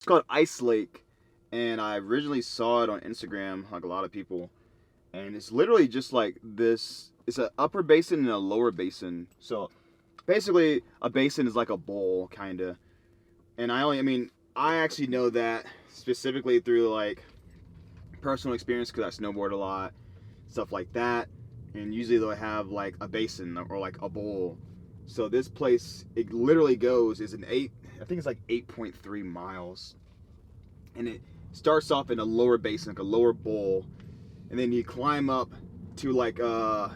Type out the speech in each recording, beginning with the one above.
It's called Ice Lake, and I originally saw it on Instagram, like a lot of people. And it's literally just like this. It's an upper basin and a lower basin. So basically, a basin is like a bowl, kind of. And I actually know that specifically through like personal experience because I snowboard a lot, stuff like that. And usually they'll have like a basin or like a bowl. So this place, it literally goes is an I think it's like 8.3 miles, and it starts off in a lower basin, like a lower bowl, and then you climb up to like I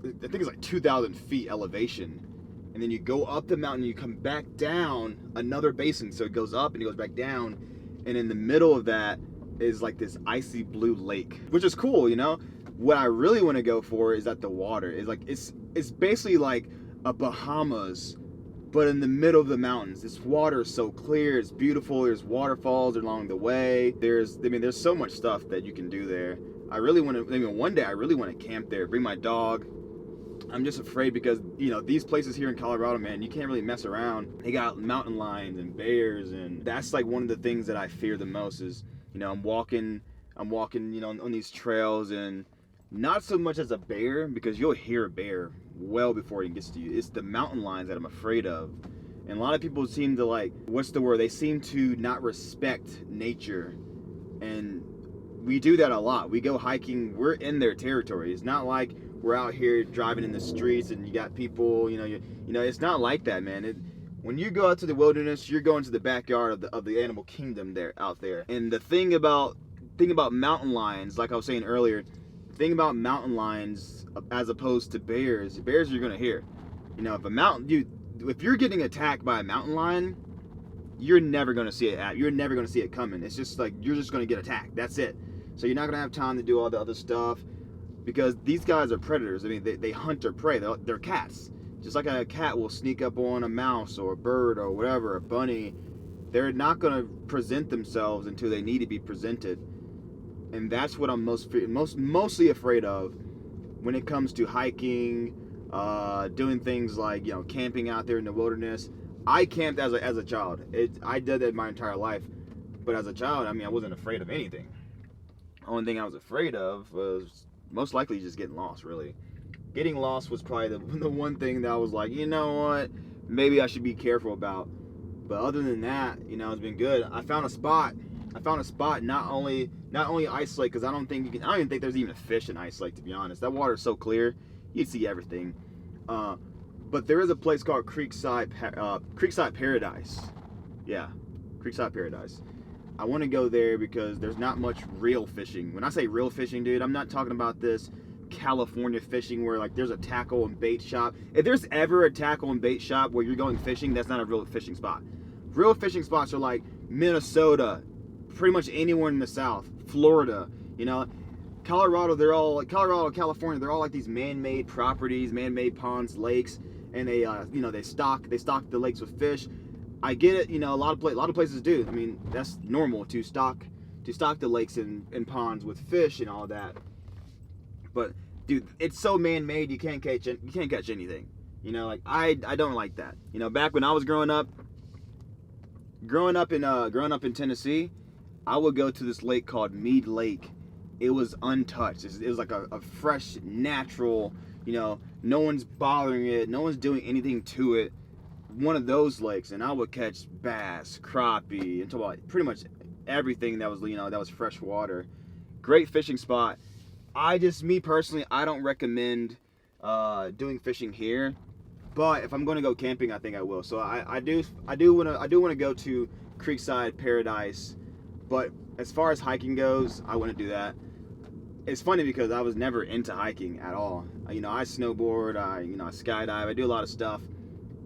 think it's like 2,000 feet elevation, and then you go up the mountain, and you come back down another basin, so it goes up and it goes back down, and in the middle of that is like this icy blue lake, which is cool, you know. What I really want to go for is that the water is like it's basically like a Bahamas, but in the middle of the mountains. This water is so clear, it's beautiful. There's waterfalls along the way. There's so much stuff that you can do there. I really want to. One day I really want to camp there. Bring my dog. I'm just afraid because these places here in Colorado, man, you can't really mess around. They got mountain lions and bears, and that's like one of the things that I fear the most. Is I'm walking, on these trails, and not so much as a bear, because you'll hear a bear well before it gets to you. It's the mountain lions that I'm afraid of. And a lot of people seem to like, what's the word? They seem to not respect nature. And we do that a lot. We go hiking, we're in their territory. It's not like we're out here driving in the streets and you got people, it's not like that, man. When you go out to the wilderness, you're going to the backyard of the animal kingdom there out there. And the thing about mountain lions, like I was saying earlier, thing about mountain lions as opposed to bears you're gonna hear. If you're getting attacked by a mountain lion, you're never gonna see it. You're never gonna see it coming. It's just like you're just gonna get attacked. That's it. So you're not gonna have time to do all the other stuff because these guys are predators. They hunt their prey. They're cats. Just like a cat will sneak up on a mouse or a bird or whatever, a bunny. They're not gonna present themselves until they need to be presented. And that's what I'm mostly afraid of when it comes to hiking, doing things like camping out there in the wilderness. I camped as a child. I did that my entire life, but as a child, I wasn't afraid of anything. The only thing I was afraid of was most likely just getting lost. Really, getting lost was probably the one thing that I was like, you know what, maybe I should be careful about. But other than that, it's been good. I found a spot. Not only Ice Lake, because I don't even think there's even a fish in Ice Lake, to be honest. That water is so clear, you'd see everything. But there is a place called Creekside Paradise. Yeah, Creekside Paradise. I want to go there because there's not much real fishing. When I say real fishing, dude, I'm not talking about this California fishing where like there's a tackle and bait shop. If there's ever a tackle and bait shop where you're going fishing, that's not a real fishing spot. Real fishing spots are like Minnesota, pretty much anywhere in the South, Florida, Colorado. Colorado, California. They're all like these man-made properties, man-made ponds, lakes, and they stock the lakes with fish. I get it. A lot of places do. That's normal to stock the lakes and ponds with fish and all that. But dude, it's so man-made. You can't catch anything. I don't like that. Back when I was growing up in Tennessee, I would go to this lake called Mead Lake. It was untouched. It was like a fresh, natural, no one's bothering it, no one's doing anything to it. One of those lakes, and I would catch bass, crappie, and about pretty much everything that was fresh water. Great fishing spot. Me personally, I don't recommend doing fishing here. But if I'm going to go camping, I think I will. So I do want to go to Creekside Paradise. But as far as hiking goes, I want to do that. It's funny because I was never into hiking at all. I snowboard, I skydive, I do a lot of stuff.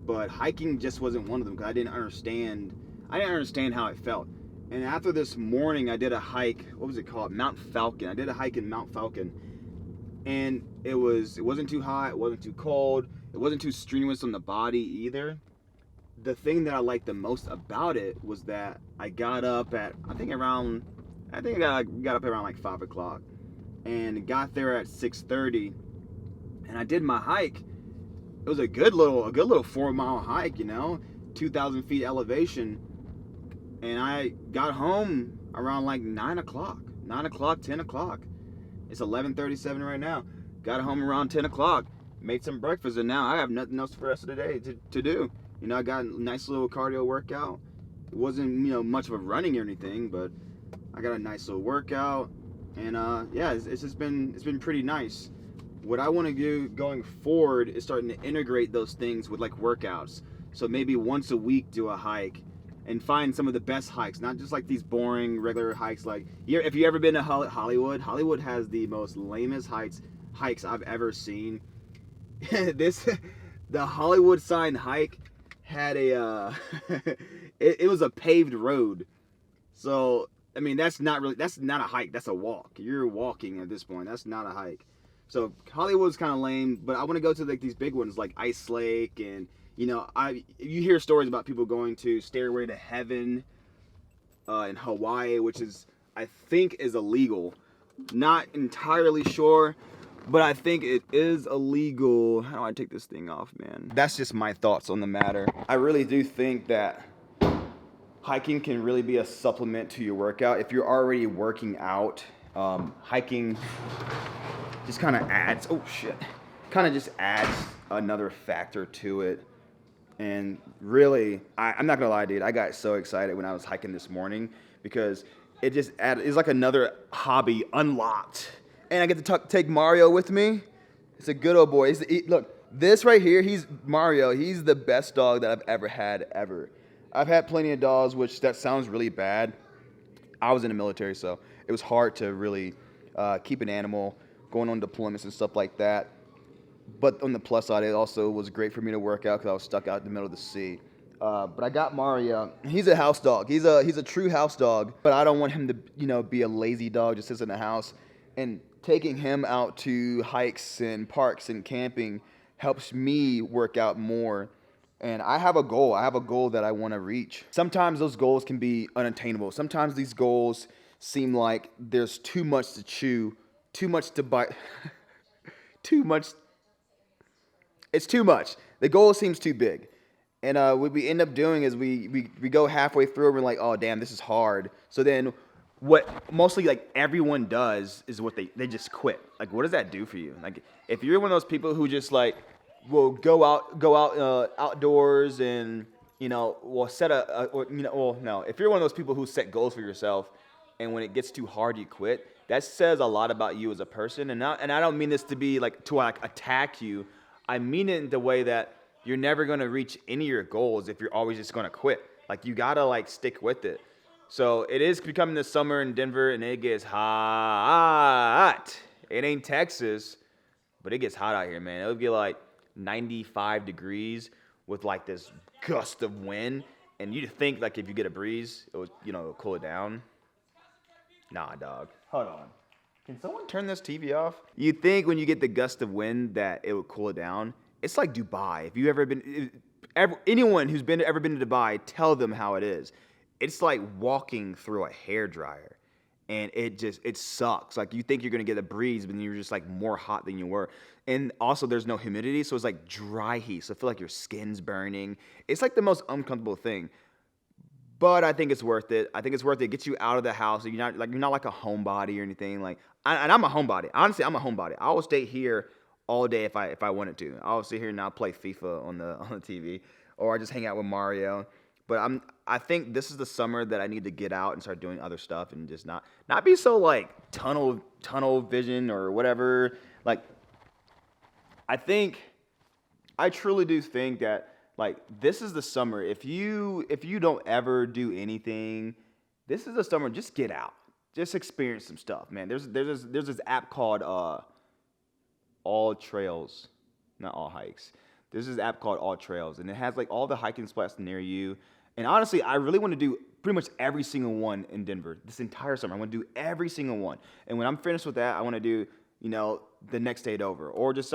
But hiking just wasn't one of them because I didn't understand how it felt. And after this morning, I did a hike. What was it called? Mount Falcon. I did a hike in Mount Falcon, and it wasn't too hot. It wasn't too cold. It wasn't too strenuous on the body either. The thing that I liked the most about it was that I got up at I got up around like 5 o'clock, and got there at 6:30, and I did my hike. It was a good little 4-mile hike, 2,000 feet elevation. And I got home around like 9 o'clock. 9 o'clock, 10 o'clock. It's 11:37 right now. Got home around 10 o'clock, made some breakfast, and now I have nothing else for the rest of the day to do. You know, I got a nice little cardio workout. It wasn't, much of a running or anything, but I got a nice little workout. And yeah, it's been pretty nice. What I want to do going forward is starting to integrate those things with like workouts. So maybe once a week do a hike and find some of the best hikes, not just like these boring regular hikes. Like, if you ever been to Hollywood has the most lamest hikes I've ever seen. The Hollywood sign hike had a it was a paved road. So I mean, that's not a hike, that's a walk. You're walking at this point. That's not a hike. So Hollywood's kind of lame, but I want to go to like these big ones like Ice Lake, and you hear stories about people going to Stairway to Heaven in Hawaii, which I think is illegal. Not entirely sure, but I think it is illegal. How do I take this thing off, man? That's just my thoughts on the matter. I really do think that hiking can really be a supplement to your workout. If you're already working out, hiking just kind of adds, just adds another factor to it. And really, I'm not gonna lie, dude, I got so excited when I was hiking this morning because it's like another hobby unlocked. And I get to take Mario with me. It's a good old boy. Look, this right here, he's Mario. He's the best dog that I've ever had, ever. I've had plenty of dogs, which that sounds really bad. I was in the military, so it was hard to really keep an animal going on deployments and stuff like that. But on the plus side, it also was great for me to work out because I was stuck out in the middle of the sea. But I got Mario. He's a house dog. He's a true house dog. But I don't want him to be a lazy dog just sits in the house. And taking him out to hikes and parks and camping helps me work out more. And I have a goal. I have a goal that I want to reach. Sometimes those goals can be unattainable. Sometimes these goals seem like there's too much to chew, too much to bite, too much. It's too much. The goal seems too big. And what we end up doing is we go halfway through and we're like, oh, damn, this is hard. So then what mostly like everyone does is what they just quit. Like, what does that do for you? Like, if you're one of those people who just like will go out outdoors and, will set if you're one of those people who set goals for yourself and when it gets too hard, you quit, that says a lot about you as a person. And I don't mean this to be like to like attack you. I mean it in the way that you're never going to reach any of your goals if you're always just going to quit. Like, you got to like stick with it. So it is becoming the summer in Denver and it gets hot. It ain't Texas, but it gets hot out here, man. It'll be like 95 degrees with like this gust of wind. And you'd think like if you get a breeze, it would, it'll cool it down. Nah, dog. Hold on. Can someone turn this TV off? You think when you get the gust of wind that it would cool it down? It's like Dubai. If you anyone who's ever been to Dubai, tell them how it is. It's like walking through a hairdryer, and it sucks. Like, you think you're gonna get a breeze, but then you're just like more hot than you were. And also, there's no humidity, so it's like dry heat. So I feel like your skin's burning. It's like the most uncomfortable thing. But I think it's worth it. I think it's worth it. It gets you out of the house. You're not like a homebody or anything. Like, and I'm a homebody. Honestly, I'm a homebody. I will stay here all day if I wanted to. I'll sit here and I'll play FIFA on the TV, or I just hang out with Mario. But I think this is the summer that I need to get out and start doing other stuff and just not be so like tunnel vision or whatever. Like, I truly do think that, like, this is the summer. If you don't ever do anything, this is the summer. Just get out. Just experience some stuff, man. There's this app called All Trails, not All Hikes. There's this app called All Trails, and it has like all the hiking spots near you. And honestly, I really want to do pretty much every single one in Denver this entire summer. I want to do every single one. And when I'm finished with that, I want to do, the next state over, or just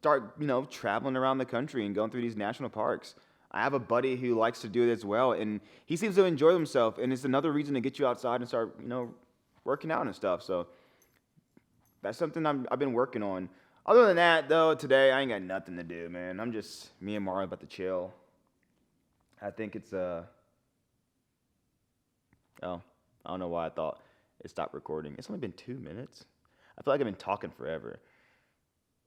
start traveling around the country and going through these national parks. I have a buddy who likes to do it as well, and he seems to enjoy himself, and it's another reason to get you outside and start, working out and stuff. So that's something I've been working on. Other than that, though, today I ain't got nothing to do, man. I'm just, me and Mario about to chill. I think it's, Oh, I don't know why I thought it stopped recording. It's only been 2 minutes. I feel like I've been talking forever.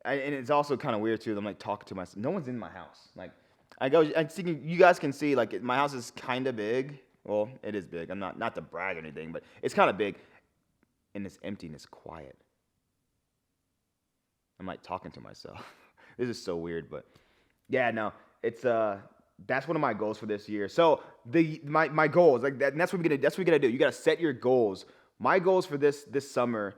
And it's also kind of weird too. I'm like talking to myself. No one's in my house. Like I go. I'm thinking you guys can see like my house is kind of big. Well, it is big. I'm not to brag or anything, but it's kind of big, and it's empty and it's quiet. I'm like talking to myself. This is so weird, but yeah, no, it's that's one of my goals for this year. So my goals like that, and that's what we gotta do. You gotta set your goals. My goals for this summer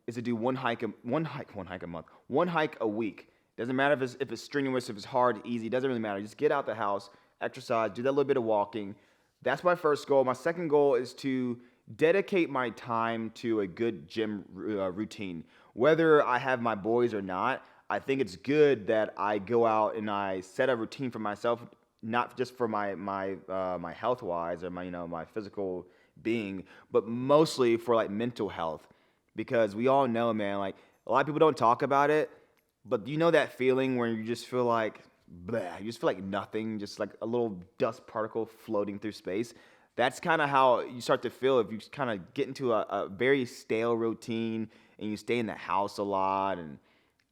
is to do one hike a month, one hike a week. Doesn't matter if it's strenuous, if it's hard, easy. Doesn't really matter. Just get out the house, exercise, do that little bit of walking. That's my first goal. My second goal is to dedicate my time to a good gym routine. Whether I have my boys or not, I think it's good that I go out and I set a routine for myself, not just for my health wise or my physical being, but mostly for like mental health, because we all know, man, like a lot of people don't talk about it, but you know that feeling where you just feel like blah, you just feel like nothing, just like a little dust particle floating through space. That's kind of how you start to feel if you kind of get into a very stale routine and you stay in the house a lot. And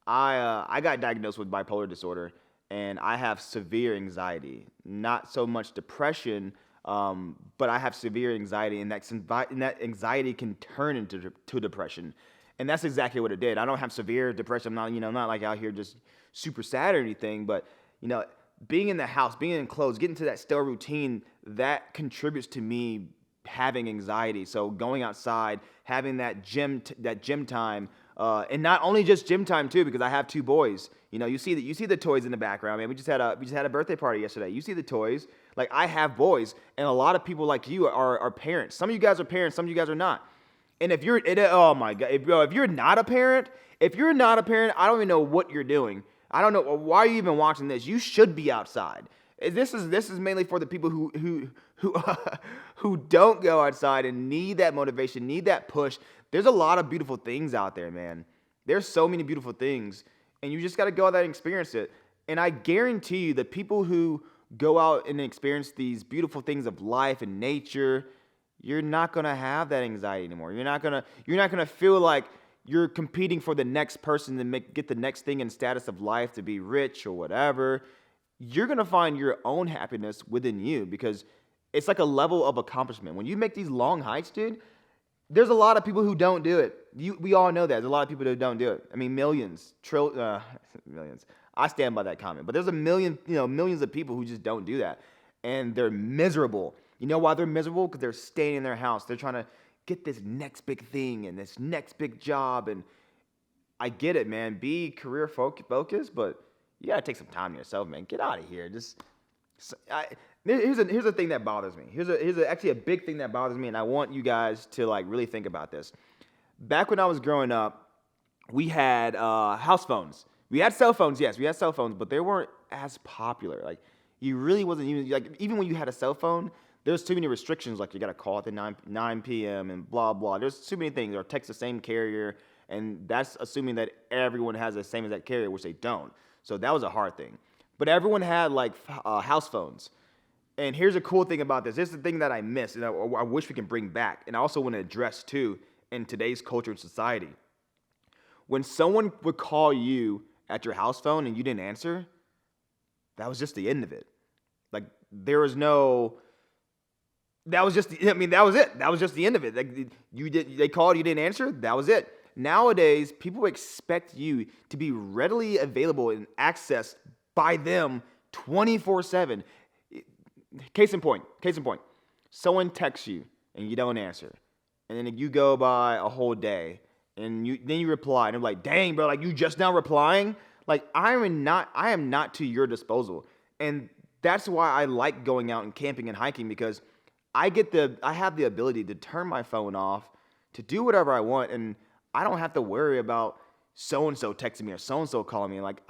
I got diagnosed with bipolar disorder, and I have severe anxiety. Not so much depression, but I have severe anxiety, and that anxiety can turn into to depression. And that's exactly what it did. I don't have severe depression. I'm not like out here just super sad or anything, but you know, being in the house, being enclosed, getting to that stale routine, that contributes to me having anxiety. So going outside, having that gym time, and not only just gym time too, because I have two boys. You see the toys in the background, man. We just had a birthday party yesterday. You see the toys. Like I have boys, and a lot of people like you are parents. Some of you guys are parents. Some of you guys are not. And oh my God, if you're not a parent, I don't even know what you're doing. I don't know why are you even watching this. You should be outside. This is mainly for the people who who don't go outside and need that motivation, need that push. There's a lot of beautiful things out there, man. There's so many beautiful things, and you just got to go out there and experience it. And I guarantee you, the people who go out and experience these beautiful things of life and nature, you're not gonna have that anxiety anymore. You're not gonna feel like you're competing for the next person to get the next thing in status of life, to be rich or whatever. You're gonna find your own happiness within you, because it's like a level of accomplishment. When you make these long hikes, dude, there's a lot of people who don't do it. We all know that. There's a lot of people who don't do it. I mean, millions. I stand by that comment. But there's millions of people who just don't do that, and they're miserable. You know why they're miserable? Because they're staying in their house. They're trying to get this next big thing and this next big job. And I get it, man. Be career focused, but you gotta take some time to yourself, man. Get out of here. Here's a thing that bothers me. Actually a big thing that bothers me, and I want you guys to like really think about this. Back when I was growing up, we had house phones. We had cell phones, yes, we had cell phones, but they weren't as popular. Like you really wasn't even when you had a cell phone, there's too many restrictions. Like you got to call at the 9 p.m. and blah blah. There's too many things. Or text the same carrier, and that's assuming that everyone has the same exact carrier, which they don't. So that was a hard thing. But everyone had like house phones. And here's a cool thing about this. This is the thing that I miss, and I wish we can bring back, and I also want to address too in today's culture and society. When someone would call you at your house phone and you didn't answer, that was just the end of it. Like there was no. That was just. That was it. That was just the end of it. Like they called, you didn't answer. That was it. Nowadays, people expect you to be readily available and accessed by them 24/7. Case in point. Someone texts you and you don't answer, and then you go by a whole day, and then you reply, and I'm like, dang, bro, like you just now replying. Like I am not to your disposal, and that's why I like going out and camping and hiking, because I have the ability to turn my phone off, to do whatever I want, and I don't have to worry about so and so texting me or so and so calling me. Like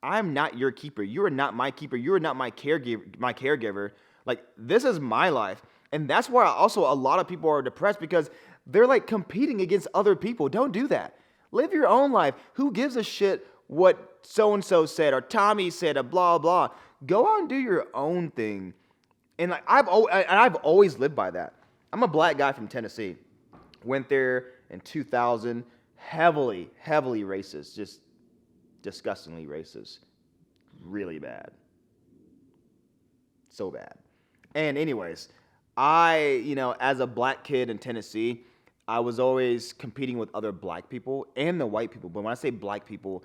I'm not your keeper. You are not my keeper. You are not my caregiver. Like this is my life. And that's why also a lot of people are depressed, because they're like competing against other people. Don't do that. Live your own life. Who gives a shit what so and so said or Tommy said or blah blah. Go out and do your own thing. And like I've always lived by that. I'm a black guy from Tennessee. Went there in 2000, heavily, heavily racist, just disgustingly racist, really bad, so bad. And anyways, as a black kid in Tennessee, I was always competing with other black people and the white people. But when I say black people,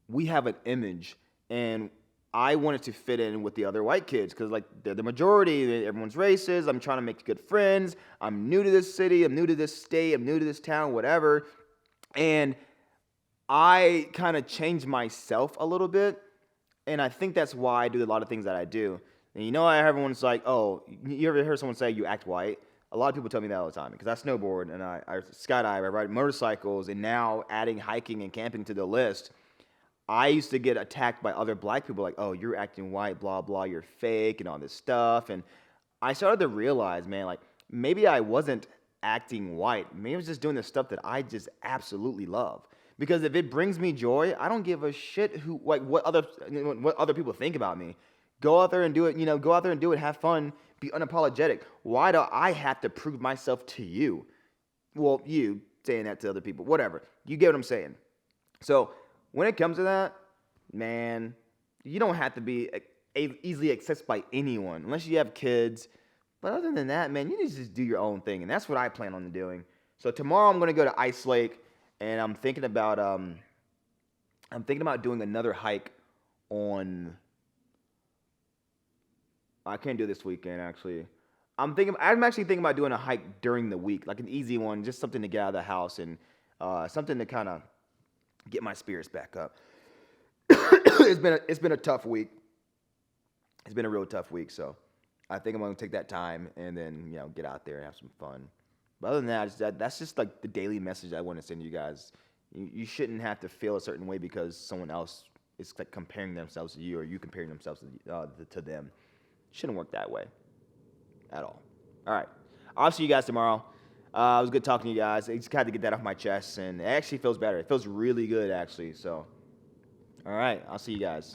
we have an image, and I wanted to fit in with the other white kids because like they're the majority. Everyone's racist. I'm trying to make good friends. I'm new to this city. I'm new to this state. I'm new to this town. Whatever. And I kind of changed myself a little bit, and I think that's why I do a lot of things that I do. And everyone's like, "Oh, you ever heard someone say you act white?" A lot of people tell me that all the time because I snowboard and I skydive, I ride motorcycles, and now adding hiking and camping to the list, I used to get attacked by other black people like, "Oh, you're acting white, blah blah, you're fake," and all this stuff. And I started to realize, man, like maybe I wasn't acting white. Maybe I was just doing the stuff that I just absolutely love. Because if it brings me joy, I don't give a shit what other people think about me. Go out there and do it. Go out there and do it. Have fun. Be unapologetic. Why do I have to prove myself to you? Well, you saying that to other people, whatever. You get what I'm saying. So when it comes to that, man, you don't have to be easily accessed by anyone unless you have kids. But other than that, man, you need to just do your own thing, and that's what I plan on doing. So tomorrow I'm gonna go to Ice Lake, and I'm thinking about doing another hike on. I can't do this weekend actually. I'm actually thinking about doing a hike during the week, like an easy one, just something to get out of the house and something to kind of get my spirits back up. It's been a tough week. It's been a real tough week, so I think I'm gonna take that time and then get out there and have some fun. But other than that's just like the daily message I want to send you guys. You shouldn't have to feel a certain way because someone else is like comparing themselves to you or you comparing themselves to them. It shouldn't work that way at all. All right, I'll see you guys tomorrow. It was good talking to you guys. I just had to get that off my chest, and it actually feels better. It feels really good actually. So, all right, I'll see you guys.